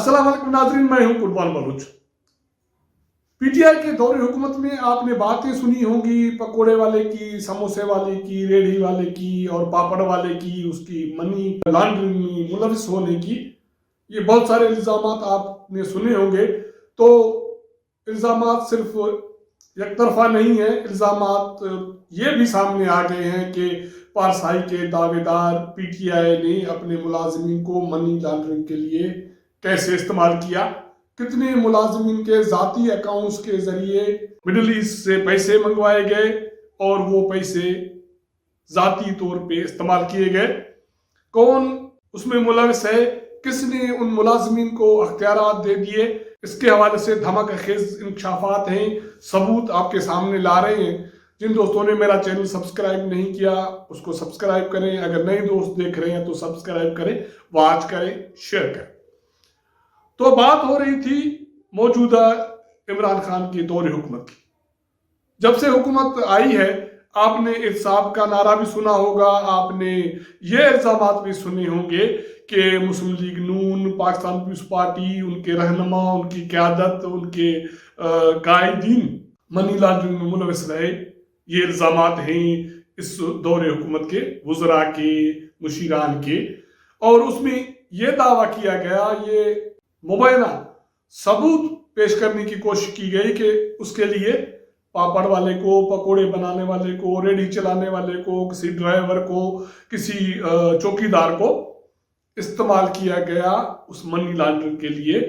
अस्सलाम वालेकुम नाज़रीन, मैं हूं कुर्बान बलूच। पीटीआई के दौरे हुकूमत में आपने बातें सुनी होंगी पकोड़े वाले की, समोसे वाले की, रेढ़ी वाले की और पापड़ वाले की, उसकी मनी लॉन्ड्रिंग में मुलविस होने की। ये बहुत सारे इल्ज़ामात आपने सुने होंगे। तो इल्ज़ामात सिर्फ एक तरफा नहीं है, इल्ज़ामात ये भी सामने आ गए हैं कि पारसाई के दावेदार पीटीआई ने अपने मुलाजिमीन को मनी लॉन्ड्रिंग के लिए कैसे इस्तेमाल किया, कितने मुलाजिमीन के ज़ाती अकाउंट्स के जरिए मिडिल ईस्ट से पैसे मंगवाए गए और वो पैसे ज़ाती तौर पे इस्तेमाल किए गए, कौन उसमें मुलविस है, किसने उन मुलाजिमीन को अख्तियारात दे दिए। इसके हवाले से धमाकेखेज इंकशाफात हैं, सबूत आपके सामने ला रहे हैं। जिन दोस्तों ने मेरा चैनल सब्सक्राइब नहीं किया उसको सब्सक्राइब करें, अगर नए दोस्त देख रहे हैं तो सब्सक्राइब करें, वॉच करें, शेयर करें। तो बात हो रही थी मौजूदा इमरान खान की दौरे हुकूमत की। जब से हुकूमत आई है आपने इंसाफ का नारा भी सुना होगा, आपने ये इल्ज़ामात भी सुने होंगे कि मुस्लिम लीग नून, पाकिस्तान पीपल्स पार्टी, उनके रहनुमा, उनकी क़यादत, उनके कायदीन मनी लॉन्ड्रिंग में मुलविस रहे। ये इल्ज़ामात हैं इस दौरे हुकूमत के, वज़रा के, मुशीरान के, और उसमें यह दावा किया गया, ये मुबैना सबूत पेश करने की कोशिश की गई कि उसके लिए पापड़ वाले को, पकोड़े बनाने वाले को, रेडी चलाने वाले को, किसी ड्राइवर को, किसी चौकीदार को इस्तेमाल किया गया उस मनी लॉन्ड्रिंग के लिए।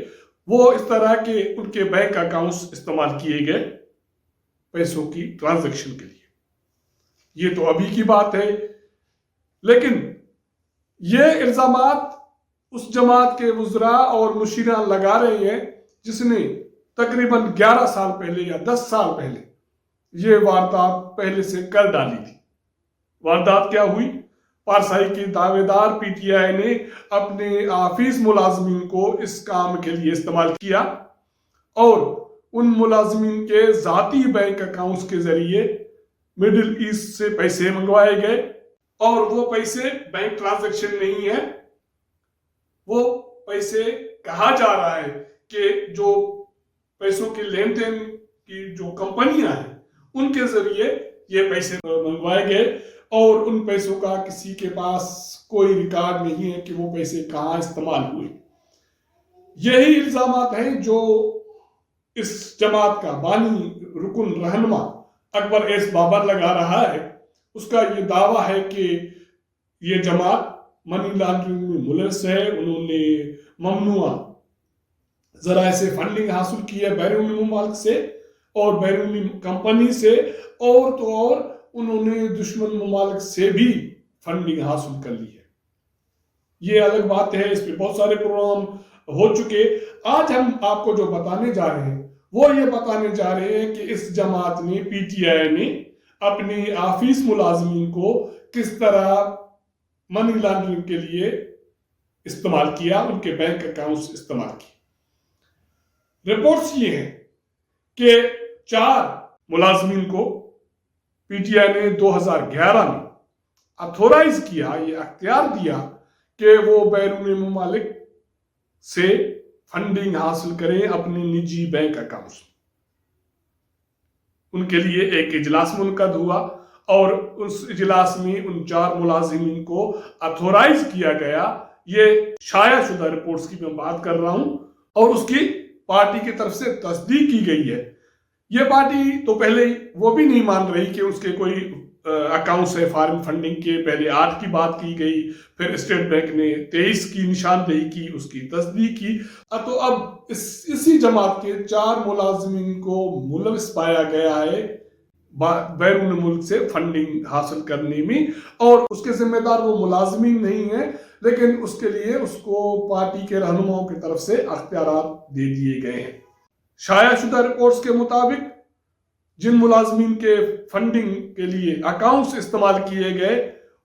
वो इस तरह के उनके बैंक अकाउंट्स इस्तेमाल किए गए पैसों की ट्रांजैक्शन के लिए। ये तो अभी की बात है, लेकिन ये इल्ज़ामात उस जमात के वज़रा और मुशीरान लगा रहे हैं जिसने तकरीबन 11 साल पहले या 10 साल पहले ये वारदात पहले से कर डाली थी। वारदात क्या हुई? पारसाई के दावेदार पीटीआई ने अपने ऑफिस मुलाजमीन को इस काम के लिए इस्तेमाल किया और उन मुलाजमीन के ज़ाती बैंक अकाउंट्स के जरिए मिडिल ईस्ट से पैसे मंगवाए गए, और वो पैसे बैंक ट्रांजैक्शन नहीं है। वो पैसे कहा जा रहा है कि जो पैसों के लेन देन की जो कंपनियां हैं उनके जरिए ये पैसे मंगवाए गए, और उन पैसों का किसी के पास कोई रिकॉर्ड नहीं है कि वो पैसे कहाँ इस्तेमाल हुए। यही इल्जामात हैं जो इस जमात का बानी रुकन रहनुमा अकबर एस बाबर लगा रहा है। उसका ये दावा है कि ये जमात मनी लॉन्ड्रिंग में मुलविस है। उन्होंने ममनुआ जराए से फंडिंग हासिल की है, बैरूनी मुमालिक से और बैरूनी कंपनी से, और तो और उन्होंने दुश्मन मुमालिक से भी फंडिंग हासिल कर ली है। ये अलग बात है, इस पे बहुत सारे प्रोग्राम हो चुके। आज हम आपको जो बताने जा रहे हैं वो ये बताने जा रहे हैं कि इस जमात ने, पीटीआई ने अपने ऑफिस मुलाजमीन को किस तरह मनी लॉन्ड्रिंग के लिए इस्तेमाल किया, उनके बैंक अकाउंट्स इस्तेमाल किए। रिपोर्ट्स ये हैं कि 4 मुलाजमीन को पीटीआई ने 2011 में अथोराइज किया, ये अख्तियार दिया कि वो बैरूनी मुमालिक से फंडिंग हासिल करें अपने निजी बैंक अकाउंट्स। उनके लिए एक इजलास मुनक़द हुआ और उस इजलास में उन 4 मुलाजिमीन को अथोराइज किया गया। ये शाया शुदा रिपोर्ट्स की मैं बात कर रहा हूं, और उसकी पार्टी की तरफ से तस्दीक की गई है। ये पार्टी तो पहले वो भी नहीं मान रही कि उसके कोई अकाउंट्स है फॉरेन फंडिंग के। पहले 8 की बात की गई, फिर स्टेट बैंक ने 23 की निशानदेही की, उसकी तस्दीक की। तो अब इसी जमात के 4 मुलाजिमीन को मुलविस पाया गया है बैरून मुल्क से फंडिंग हासिल करने में, और उसके जिम्मेदार वो मुलाजिमीन नहीं है, लेकिन उसके लिए उसको पार्टी के रहनुमाओं की तरफ से अख्तियारात दे दिए गए हैं। शाया शुदा रिपोर्ट्स के मुताबिक जिन मुलाजमीन के फंडिंग के लिए अकाउंट्स इस्तेमाल किए गए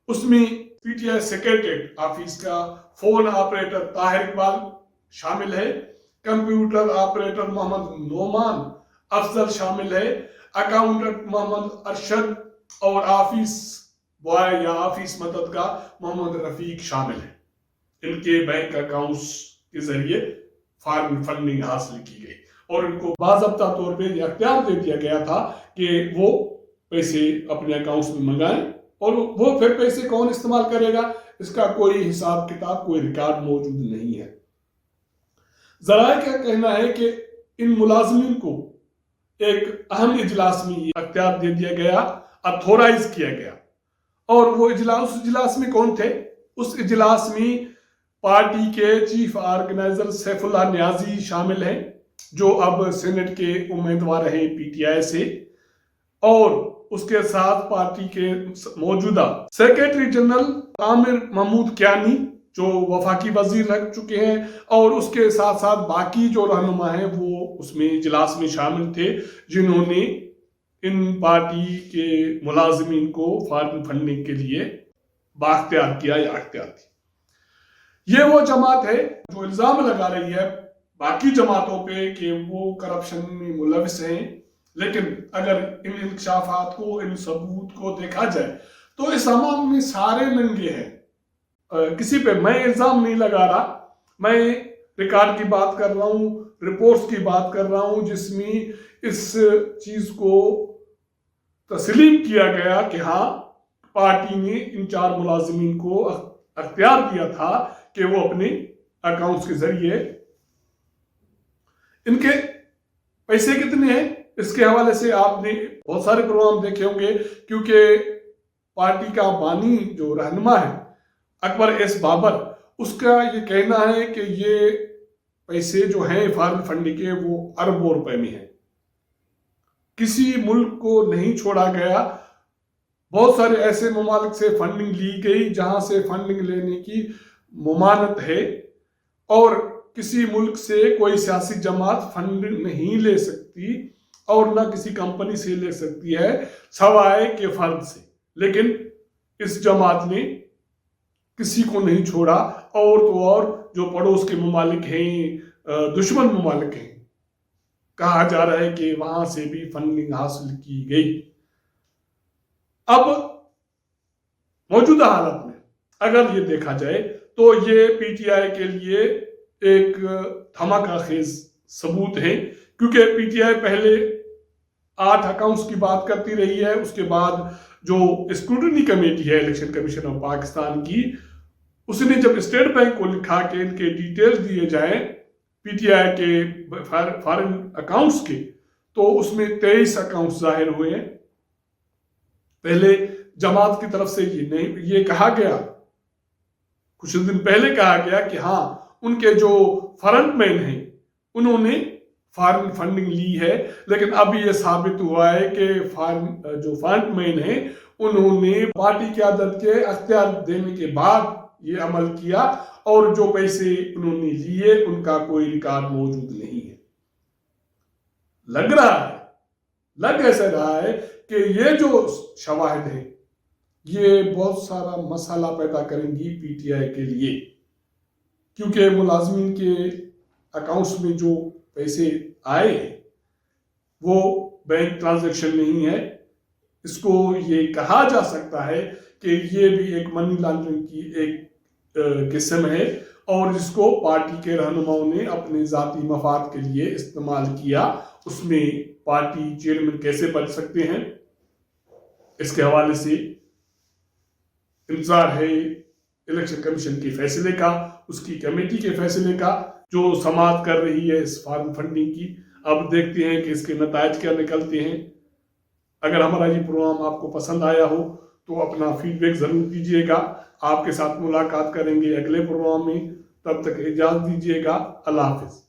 उसमें पीटीआई सेक्रेटरीट ऑफिस का फोन ऑपरेटर ताहिर इकबाल शामिल है, कंप्यूटर ऑपरेटर मोहम्मद नोमान अफजल शामिल है, अकाउंटेंट मोहम्मद अरशद और ऑफिस बॉय या ऑफिस मदद का मोहम्मद रफीक शामिल है। इनके बैंक अकाउंट्स के जरिए فارن فنڈنگ حاصل کی گئی اور ان کو باضابطہ طور پہ یہ اختیار دے دیا گیا تھا کہ وہ پیسے اپنے اکاؤنٹس میں منگائیں اور وہ پھر پیسے کون استعمال کرے گا اس کا کوئی حساب کتاب کوئی ریکارڈ موجود نہیں ہے۔ ذرائع کا کہنا ہے کہ ان ملازمین کو ایک اہم اجلاس میں یہ اختیار دے دیا گیا، اتھورائز کیا گیا، اور وہ اجلاس، اس اجلاس میں کون تھے؟ اس اجلاس میں پارٹی کے چیف آرگنائزر سیف اللہ نیازی شامل ہیں جو اب سینٹ کے امیدوار ہیں پی ٹی آئی سے، اور اس کے ساتھ پارٹی کے موجودہ سیکریٹری جنرل عامر محمود کیانی جو وفاقی وزیر رہ چکے ہیں، اور اس کے ساتھ ساتھ باقی جو رہنما ہیں وہ اس میں اجلاس میں شامل تھے جنہوں نے ان پارٹی کے ملازمین کو فارن فنڈنگ کے لیے بااختیار کیا یا اختیار دی۔ یہ وہ جماعت ہے جو الزام لگا رہی ہے باقی جماعتوں پہ کہ وہ کرپشن میں ملوث ہیں، لیکن اگر ان انکشافات کو، ان ثبوت کو دیکھا جائے تو اس عوام میں سارے ننگے ہیں۔ کسی پہ میں الزام نہیں لگا رہا، میں ریکارڈ کی بات کر رہا ہوں، رپورٹس کی بات کر رہا ہوں جس میں اس چیز کو تسلیم کیا گیا کہ ہاں پارٹی نے ان 4 ملازمین کو اختیار دیا تھا کہ وہ اپنے اکاؤنٹس کے ذریعے، ان کے پیسے کتنے ہیں اس کے حوالے سے آپ نے بہت سارے پروگرام دیکھے ہوں گے، کیونکہ پارٹی کا بانی جو رہنما ہے اکبر ایس بابر، اس کا یہ کہنا ہے کہ یہ پیسے جو ہیں فارن فنڈ کے وہ اربوں روپے میں ہیں، کسی ملک کو نہیں چھوڑا گیا۔ بہت سارے ایسے ممالک سے فنڈنگ لی گئی جہاں سے فنڈنگ لینے کی ممانعت ہے، اور کسی ملک سے کوئی سیاسی جماعت فنڈ نہیں لے سکتی اور نہ کسی کمپنی سے لے سکتی ہے سوائے کے فرد سے، لیکن اس جماعت نے کسی کو نہیں چھوڑا، اور تو اور جو پڑوس کے ممالک ہیں، دشمن ممالک ہیں، کہا جا رہا ہے کہ وہاں سے بھی فنڈنگ حاصل کی گئی۔ اب موجودہ حالت میں اگر یہ دیکھا جائے تو یہ پی ٹی آئی کے لیے ایک دھماکہ خیز ثبوت ہے، کیونکہ پی ٹی آئی پہلے 8 اکاؤنٹس کی بات کرتی رہی ہے، اس کے بعد جو اسکروٹنی کمیٹی ہے الیکشن کمیشن آف پاکستان کی، اس نے جب اسٹیٹ بینک کو لکھا کہ ان کے ڈیٹیلز دیے جائیں پی ٹی آئی کے فارن اکاؤنٹس کے، تو اس میں 23 اکاؤنٹس ظاہر ہوئے ہیں۔ پہلے جماعت کی طرف سے یہ کہا گیا، کچھ دن پہلے کہا گیا کہ ہاں ان کے جو فرنٹ مین ہیں انہوں نے فارن فنڈنگ لی ہے، لیکن اب یہ ثابت ہوا ہے کہ جو فرنٹ مین ہیں انہوں نے پارٹی قیادت کے اختیار دینے کے بعد یہ عمل کیا، اور جو پیسے انہوں نے لیے ان کا کوئی ریکارڈ موجود نہیں ہے۔ لگ ایسا رہا ہے کہ یہ جو شواہد ہیں یہ بہت سارا مسئلہ پیدا کریں گی پی ٹی آئی کے لیے، کیونکہ ملازمین کے اکاؤنٹس میں جو پیسے آئے ہیں وہ بینک ٹرانزیکشن نہیں ہے۔ اس کو یہ کہا جا سکتا ہے کہ یہ بھی ایک منی لانڈرنگ کی ایک قسم ہے، اور جس کو پارٹی کے رہنماؤں نے اپنے ذاتی مفاد کے لیے استعمال کیا۔ اس میں پارٹی چیئرمین کیسے بچ سکتے ہیں، اس کے حوالے سے انتظار ہے الیکشن کمیشن کے فیصلے کا، اس کی کمیٹی کے فیصلے کا جو سماعت کر رہی ہے اس فارن فنڈنگ کی۔ اب دیکھتے ہیں کہ اس کے نتائج کیا نکلتے ہیں۔ اگر ہمارا یہ پروگرام آپ کو پسند آیا ہو تو اپنا فیڈ بیک ضرور دیجیے گا۔ آپ کے ساتھ ملاقات کریں گے اگلے پروگرام میں، تب تک اجازت دیجیے گا۔ اللہ حافظ۔